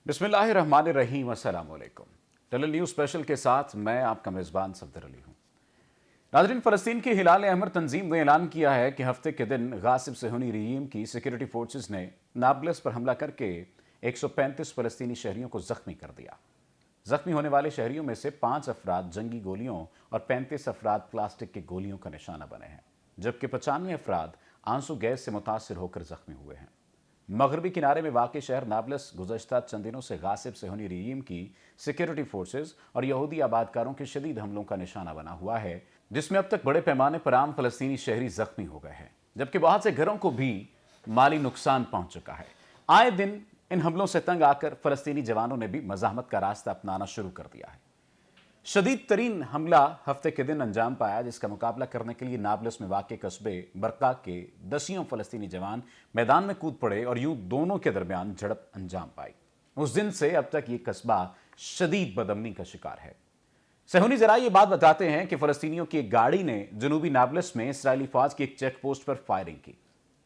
बिस्मिल्लाहिर्रहमानिर्रहीम। अस्सलाम वालेकुम। टनल न्यूज़ स्पेशल के साथ मैं आपका मेज़बान सफदर अली हूँ। नाज़रीन, फ़लस्तीन की हिलाल अहमर तंजीम ने ऐलान किया है कि हफ्ते के दिन गासिब सेहूनी रजीम की सिक्योरिटी फोर्सेस ने नाब्लस पर हमला करके 135 फ़लस्तीनी शहरियों को ज़ख्मी कर दिया। ज़ख्मी होने वाले शहरियों में से 5 अफराद जंगी गोलियों और 35 अफराद प्लास्टिक की गोलियों का निशाना बने हैं, जबकि 95 अफराद आंसू गैस से मुतासर होकर ज़ख्मी हुए हैं। मगरबी किनारे में वाक़ शहर नाब्लस गुज़श्ता चंद दिनों से गासिब सेहूनी रजीम की सिक्योरिटी फोर्सेस और यहूदी आबादकारों के शदीद हमलों का निशाना बना हुआ है, जिसमें अब तक बड़े पैमाने पर आम फ़लस्तीनी शहरी ज़ख्मी हो गए हैं, जबकि बहुत से घरों को भी माली नुकसान पहुंच चुका है। आए दिन इन हमलों से तंग आकर फ़लस्तीनी जवानों ने भी मज़ाहमत का रास्ता अपनाना शुरू कर दिया है। शदीद तरीन हमला हफ्ते के दिन अंजाम पाया, जिसका मुकाबला करने के लिए नाब्लस में वाक़ कस्बे बरका के दसियों फ़लस्तीनी जवान मैदान में कूद पड़े और यूं दोनों के दरमियान झड़प अंजाम पाई। उस दिन से अब तक ये कस्बा शदीद बदअमनी का शिकार है। सेहूनी ज़राए ये बात बताते हैं कि फ़लस्तीनियों की एक गाड़ी ने जनूबी नाब्लस में इसराइली फ़ौज की एक चेक पोस्ट पर फायरिंग की।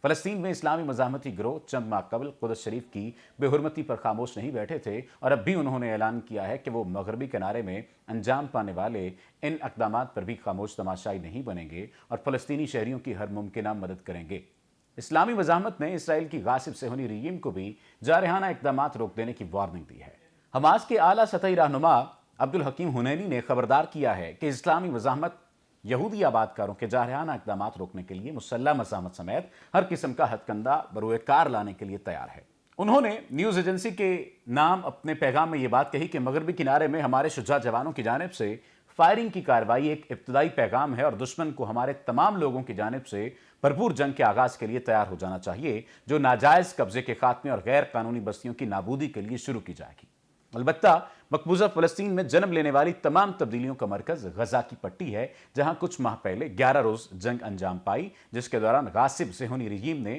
फ़लस्तीन में इस्लामी मज़ाहमती गिरोह चंद माह कबल कुद्स शरीफ की बेहुरमती पर खामोश नहीं बैठे थे और अब भी उन्होंने ऐलान किया है कि वो मगरबी किनारे में अंजाम पाने वाले इन अक़दामात पर भी खामोश तमाशाई नहीं बनेंगे और फ़लस्तीनी शहरियों की हर मुमकिना मदद करेंगे। इस्लामी मज़ाहमत ने इसराइल की गासिब सेहूनी रजीम को भी जारहाना इक़दामात रोक देने की वार्निंग दी है। हमास के आला सतही रहनुमा अब्दुल हकीम हुनैनी ने खबरदार किया है कि इस्लामी मज़ाहमत यहूदी आबादकारों के जारहाना इक़दामात रोकने के लिए मुसल्लह मज़ाहमत समेत हर किस्म का हथकंडा बरूए कार लाने के लिए तैयार है। उन्होंने न्यूज़ एजेंसी के नाम अपने पैगाम में ये बात कही कि मगरबी किनारे में हमारे शुजा जवानों की जानिब से फायरिंग की कार्रवाई एक इब्तदाई पैगाम है और दुश्मन को हमारे तमाम लोगों की जानिब से भरपूर जंग के आगाज़ के लिए तैयार हो जाना चाहिए, जो नाजायज़ कब्जे के खात्मे और गैर कानूनी बस्तियों की नाबूदी के लिए शुरू की जाएगी। अलबत्ता मकबूजा फ़लस्तीन में जन्म लेने वाली तमाम तब्दीलियों का मरकज़ गजा की पट्टी है, जहां कुछ माह पहले 11 रोज़ जंग अंजाम पाई, जिसके दौरान गासिब सेहूनी रजीम ने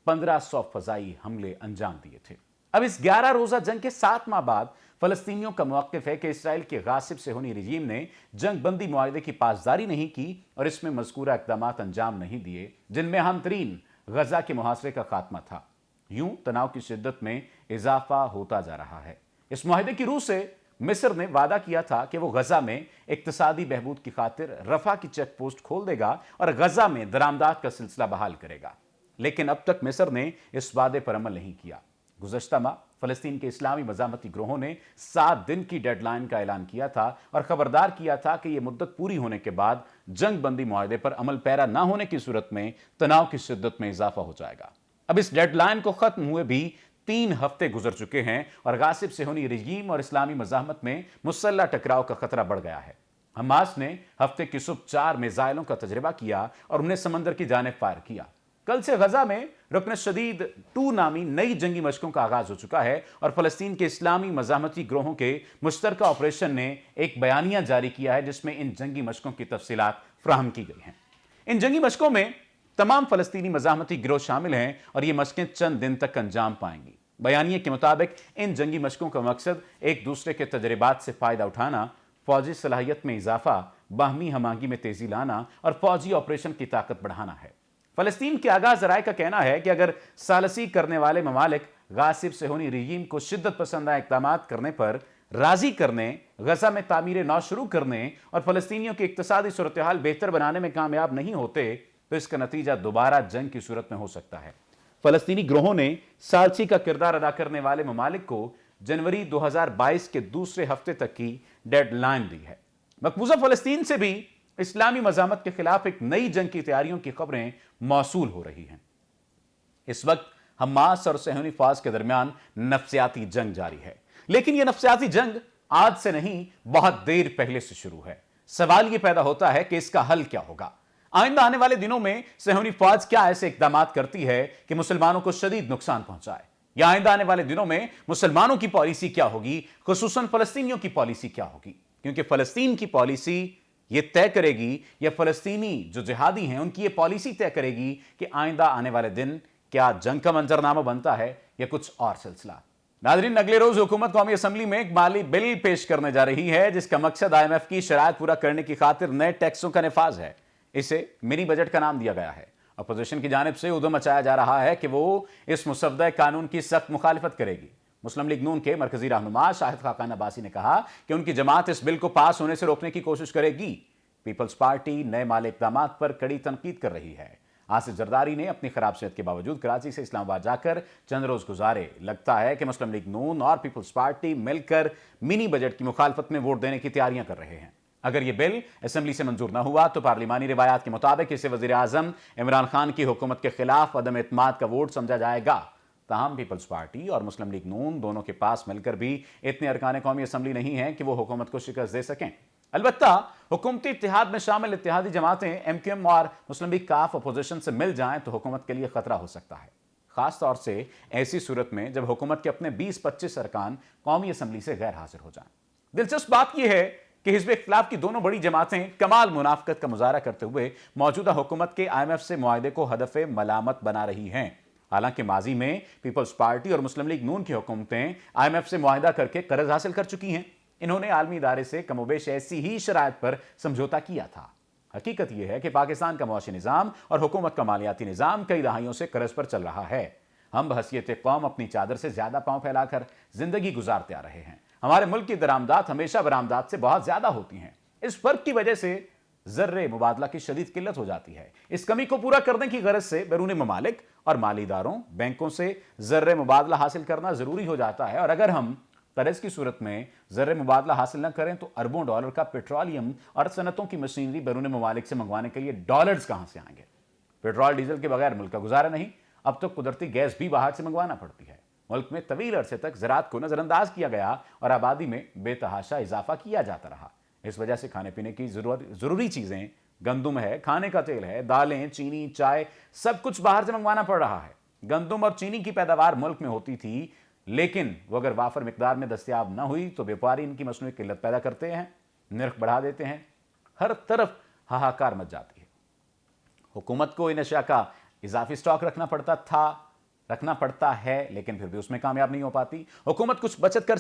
1500 फ़ज़ाई हमले अंजाम दिए थे। अब इस 11 रोज़ा जंग के 7 माह बाद फ़लस्तीनियों का मौक़िफ़ है कि इसराइल के गासिब सेहूनी रजीम ने जंग बंदी मुआहदे की पासदारी नहीं की और इसमें मज़कूरा इक़दामात अंजाम नहीं दिए, जिनमें अहम तरीन गजा के मुहासरे का खात्मा था। यूं तनाव की शिद्दत में इजाफा होता जा रहा है। इस मुआहदे की रूह से मिस्र ने वादा किया था कि वो गजा में इक्तिसादी बहबूद की खातिर रफा की चेक पोस्ट खोल देगा और गजा में दरामदात का सिलसिला बहाल करेगा, लेकिन अब तक मिस्र ने इस वादे पर अमल नहीं किया। गुज़श्ता माह फ़लस्तीन के इस्लामी मज़ाहमती गिरोहों ने 7 दिन की डेडलाइन का ऐलान किया था और खबरदार किया था कि यह मुद्दत पूरी होने के बाद जंग बंदी मुआहदे पर अमल पैरा न होने की सूरत में तनाव की शिद्दत में इजाफा हो जाएगा। अब इस डेडलाइन को खत्म हुए भी 3 हफ्ते गुजर चुके हैं और गासिब सेहूनी रजीम और इस्लामी मज़ाहमत में मुसल्लह टकराव का खतरा बढ़ गया है। हमास ने हफ्ते की सुबह 4 मिसाइलों का तजर्बा किया और उन्हें समंदर की जानिब फायर किया। कल से गजा में रुकन शदीद 2 नामी नई जंगी मशकों का आगाज हो चुका है और फ़लस्तीन के इस्लामी मज़ाहमती गिरोहों के मुश्तरका ऑपरेशन ने एक बयानिया जारी किया है, जिसमें इन जंगी मशकों की तफसीलात फ्राहम की गई हैं। इन जंगी मशकों में तमाम फ़लस्तीनी मज़ाहमती गिरोह शामिल हैं और ये मशकें चंद दिन तक अंजाम पाएंगी। बयानिए के मुताबिक इन जंगी मशकों का मकसद एक दूसरे के तजर्बात से फ़ायदा उठाना, फ़ौजी सलाहियत में इजाफा, बाहमी हमांगी में तेज़ी लाना और फ़ौजी ऑपरेशन की ताकत बढ़ाना है। फ़लस्तीन के आगाज़ ज़राए का कहना है कि अगर सालसी करने वाले ममालिक गासिब सेहूनी रजीम को शिद्दत पसंदा इक़दामात करने पर राज़ी करने, गजा में तामीर नौ शुरू करने और फ़लस्तीनियों की इक़्तिसादी सूरत हाल बेहतर बनाने में कामयाब नहीं होते, तो इसका नतीजा दोबारा जंग की सूरत में हो सकता है। फ़लस्तीनी गिरोहों ने सालसी का किरदार अदा करने वाले ममालिक को जनवरी 2022 के दूसरे हफ्ते तक की डेडलाइन दी है। मकबूजा फ़लस्तीन से भी इस्लामी मज़ाहमत के खिलाफ एक नई जंग की तैयारियों की खबरें मौसूल हो रही हैं। इस वक्त हमास और सेहूनी फ़ौज के दरमियान नफ्सियाती जंग जारी है, लेकिन यह नफ्सियाती जंग आज से नहीं, बहुत देर पहले से शुरू है। सवाल यह पैदा होता है कि इसका हल क्या होगा। आइंदा आने वाले दिनों में सेहूनी फ़ौज क्या ऐसे इक़दामात करती है कि मुसलमानों को शदीद नुकसान पहुंचाए, या आइंदा आने वाले दिनों में मुसलमानों की पॉलिसी क्या होगी, खुसूसन फ़लस्तीनियों की पॉलिसी क्या होगी, क्योंकि फ़लस्तीन की पॉलिसी ये तय करेगी, या फ़लस्तीनी जो जिहादी हैं उनकी ये पॉलिसी तय करेगी कि आइंदा आने वाले दिन क्या जंग का मंजरनामा बनता है या कुछ और सिलसिला। नाज़रीन, अगले रोज हुकूमत कौमी असम्बली में एक माली बिल पेश करने जा रही है, जिसका मकसद IMF की शराइत पूरा करने की खातिर नए टैक्सों का नफाज है। इसे मिनी बजट का नाम दिया गया है। अपोजिशन की जानिब से उद्यम मचाया जा रहा है कि वो इस मुसव्वदा कानून की सख्त मुखालिफत करेगी। मुस्लिम लीग नून के मरकजी रहनुमा शाहिद खाकान अब्बासी ने कहा कि उनकी जमात इस बिल को पास होने से रोकने की कोशिश करेगी। पीपल्स पार्टी नए माली इक़दाम पर कड़ी तनकीद कर रही है। आसिफ जरदारी ने अपनी खराब सेहत के बावजूद कराची से इस्लामाबाद जाकर चंद रोज गुजारे। लगता है कि मुस्लिम लीग नून और पीपल्स पार्टी मिलकर मिनी बजट की मुखालफत में वोट देने की तैयारियां कर रहे हैं। अगर यह बिल असेंबली से मंजूर न हुआ तो पार्लिमानी रिवायात के मुताबिक इसे वजीर आजम इमरान खान की हुकूमत के खिलाफ अदम एतमाद का वोट समझा जाएगा। ताहम पीपल्स पार्टी और मुस्लिम लीग नून दोनों के पास मिलकर भी इतने अरकान कौमी असम्बली नहीं है कि वो हुकूमत को शिकस्त दे सकें। अलबत्ता हुकूमती इत्तेहाद में शामिल इत्तेहादी जमातें MQM और मुस्लिम लीग काफ अपोजिशन से मिल जाएं तो हुकूमत के लिए खतरा हो सकता है, खास तौर से ऐसी सूरत में जब हुकूमत के अपने 20-25 अरकान कौमी असम्बली से गैर हाजिर हो जाएं। दिलचस्प बात यह है कि हिज़्ब इख्तिलाफ की दोनों बड़ी जमातें कमाल मुनाफकत का मुजाहरा करते हुए मौजूदा हुकूमत के IMF से मुआहदे को हदफ मलामत बना रही हैं। हालांकि माजी में पीपल्स पार्टी और मुस्लिम लीग नून की हुकूमतें IMF से मुआहदा करके कर्ज हासिल कर चुकी हैं। इन्होंने आलमी इदारे से कमोबेश ऐसी ही शराइत पर समझौता किया था। हकीकत यह है कि पाकिस्तान का मुआशी निज़ाम और हुकूमत का मालियाती निज़ाम कई दहाइयों से कर्ज पर चल रहा है। हम बहसीयत कौम अपनी चादर से ज्यादा पांव फैलाकर जिंदगी गुजारते आ रहे हैं। हमारे मुल्क की दरामदात हमेशा बरामदात से बहुत ज्यादा होती हैं। इस फर्क की वजह से ज़र्रे मुबादला की शदीद किल्लत हो जाती है। इस कमी को पूरा करने की गरज से बैरून ममालिक और माली इदारों बैंकों से ज़र्रे मुबादला हासिल करना जरूरी हो जाता है। और अगर हम कर्ज की सूरत में ज़र्रे मुबादला हासिल न करें तो अरबों डॉलर का पेट्रोलियम और सनतों की मशीनरी बैरून ममालिक से मंगवाने के लिए डॉलर्स कहां से आएंगे। पेट्रोल डीजल के बगैर मुल्क का गुजारा नहीं। अब तो कुदरती गैस भी बाहर से मंगवाना पड़ती है। मुल्क में तवील अरसे तक ज़राअत को नजरअंदाज किया गया और आबादी में बेतहाशा इजाफा किया जाता रहा। इस वजह से खाने पीने की जरूरी चीजें, गंदुम है, खाने का तेल है, दालें, चीनी, चाय, सब कुछ बाहर से मंगवाना पड़ रहा है। गंदुम और चीनी की पैदावार मुल्क में होती थी, लेकिन वो अगर वाफर मिकदार में दस्तयाब न हुई तो व्यापारी इनकी मसनूई किल्लत पैदा करते हैं, निर्ख बढ़ा देते हैं, हर तरफ हाहाकार मच जाती है। हुकूमत को इन अशिया का इजाफी स्टॉक रखना पड़ता है, लेकिन फिर भी उसमें कामयाब नहीं हो पाती। हुकूमत कुछ बचत कर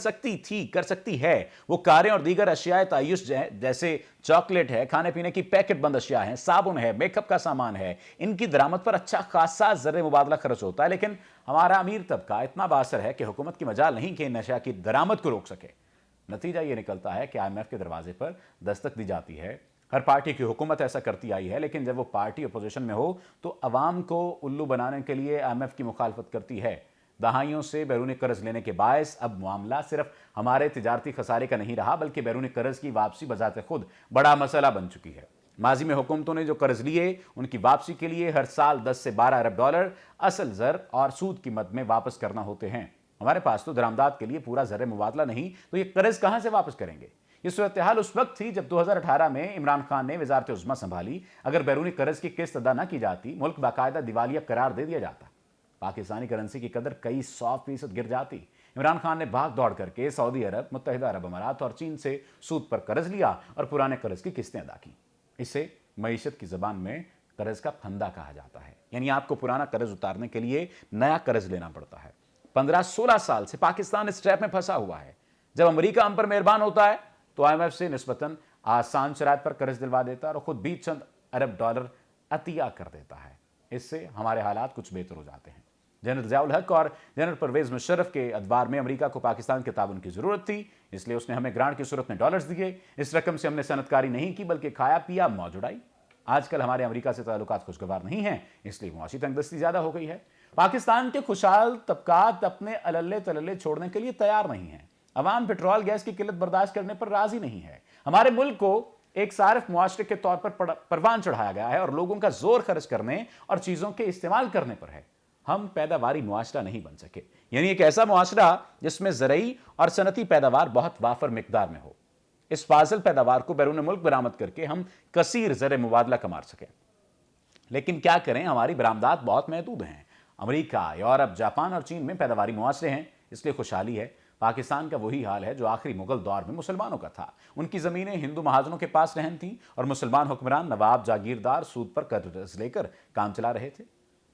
सकती है। वो कारें और दीगर अशियाए तायुश जैसे चॉकलेट है, खाने पीने की पैकेट बंद अशिया है, साबुन है, मेकअप का सामान है, इनकी दरामद पर अच्छा खासा ज़र्रे मुबादला खर्च होता है। लेकिन हमारा अमीर तबका इतना बासर है कि हुकूमत की मजाल नहीं कि इन अशिया की दरामद को रोक सके। नतीजा ये निकलता है कि IMF के दरवाजे पर दस्तक दी जाती है। हर पार्टी की हुकूमत ऐसा करती आई है, लेकिन जब वो पार्टी अपोजिशन में हो तो अवाम को उल्लू बनाने के लिए IMF की मुखालफत करती है। दहाइयों से बैरूनी कर्ज लेने के बायस अब मामला सिर्फ हमारे तिजारती खसारे का नहीं रहा, बल्कि बैरूनी कर्ज की वापसी बजाते खुद बड़ा मसला बन चुकी है। माजी में हुकूमतों ने जो कर्ज लिए उनकी वापसी के लिए हर साल 10 से 12 अरब डॉलर असल ज़र और सूद की मद में वापस करना होते हैं। हमारे पास तो दरामदात के लिए पूरा ज़र्रे मुबादला नहीं, तो ये कर्ज कहां से वापस करेंगे। ये सूरत हाल उस वक्त थी जब 2018 में इमरान खान ने वजारत उज़्मा संभाली। अगर बैरूनी कर्ज की किस्त अदा न की जाती, मुल्क बाकायदा दिवालिया करार दे दिया जाता। पाकिस्तानी करेंसी की कदर कई 100% गिर जाती। इमरान खान ने भाग दौड़ करके सऊदी अरब, मुत्तहिदा अरब अमारात और चीन से सूद पर कर्ज लिया और पुराने कर्ज की किस्तें अदा की। इसे मईशत की जबान में कर्ज का फंदा कहा जाता है, यानी आपको पुराना कर्ज उतारने के लिए नया कर्ज लेना पड़ता है। 15-16 साल से पाकिस्तान इस ट्रैप में फंसा हुआ है। जब अमेरिका हम पर मेहरबान होता है तो IMF से निस्बतन आसान शराइत पर कर्ज दिलवा देता है और खुद भी चंद अरब डॉलर अतिया कर देता है। इससे हमारे हालात कुछ बेहतर हो जाते हैं। जनरल ज़ियाउल हक और जनरल परवेज मुशर्रफ के अदवार में अमेरिका को पाकिस्तान के ताउन की जरूरत थी, इसलिए उसने हमें ग्रांट की सूरत में डॉलर्स दिए। इस रकम से हमने सनतकारी नहीं की, बल्कि खाया पिया, मौज उड़ाई। आजकल हमारे अमेरिका से ताल्लुकात खुशगवार नहीं हैं, इसलिए मुआशी तंगदस्ती ज्यादा हो गई है। पाकिस्तान के खुशहाल तबकात अपने अलल्ले तलल्ले छोड़ने के लिए तैयार नहीं है। अवाम पेट्रोल गैस की किल्लत बर्दाश्त करने पर राजी नहीं है। हमारे मुल्क को एक सारिफ मुआशरे के तौर पर परवान चढ़ाया गया है और लोगों का जोर खर्च करने और चीजों के इस्तेमाल करने पर है। हम पैदावारी मुआशरा नहीं बन सके, यानी एक ऐसा मुआशरा जिसमें ज़रई और सनती पैदावार बहुत वाफर मिकदार में हो। इस फाजिल पैदावार को बैरून मुल्क बरामद करके हम कसीर ज़र मुबादला कमा सकें। लेकिन क्या करें, हमारी बरामदात बहुत महदूद हैं। अमेरिका, यूरोप, जापान और चीन में पैदावारी मुआशरे हैं, इसलिए खुशहाली है। पाकिस्तान का वही हाल है जो आखिरी मुगल दौर में मुसलमानों का था। उनकी ज़मीनें हिंदू महाजनों के पास रहन थीं और मुसलमान हुक्मरान, नवाब, जागीरदार सूद पर कर्ज लेकर काम चला रहे थे।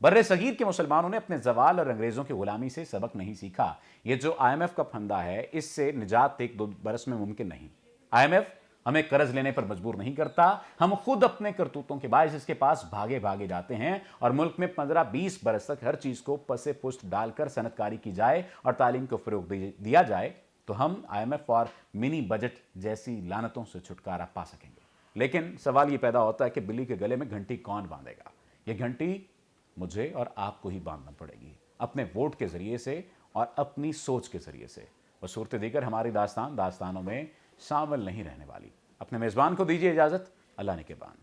बर्रे सगीर के मुसलमानों ने अपने जवाल और अंग्रेज़ों की गुलामी से सबक नहीं सीखा। ये जो IMF का फंदा है, इससे निजात 1-2 बरस में मुमकिन नहीं। IMF हमें कर्ज लेने पर मजबूर नहीं करता, हम खुद अपने करतूतों के बायस इसके पास भागे भागे जाते हैं और मुल्क में 15-20 बरस तक हर चीज को पसे पुष्ट डालकर सनतकारी की जाए और तालीम को फरोग दिया जाए तो हम IMF और मिनी बजट जैसी लानतों से छुटकारा पा सकेंगे। लेकिन सवाल यह पैदा होता है कि बिल्ली के गले में घंटी कौन बांधेगा? यह घंटी मुझे और आपको ही बांधना पड़ेगी, अपने वोट के जरिए से और अपनी सोच के जरिए से। वो सूरत दीगर हमारी दास्तानों में शामिल नहीं रहने वाली। अपने मेजबान को दीजिए इजाजत। अल्लाह ने के बान।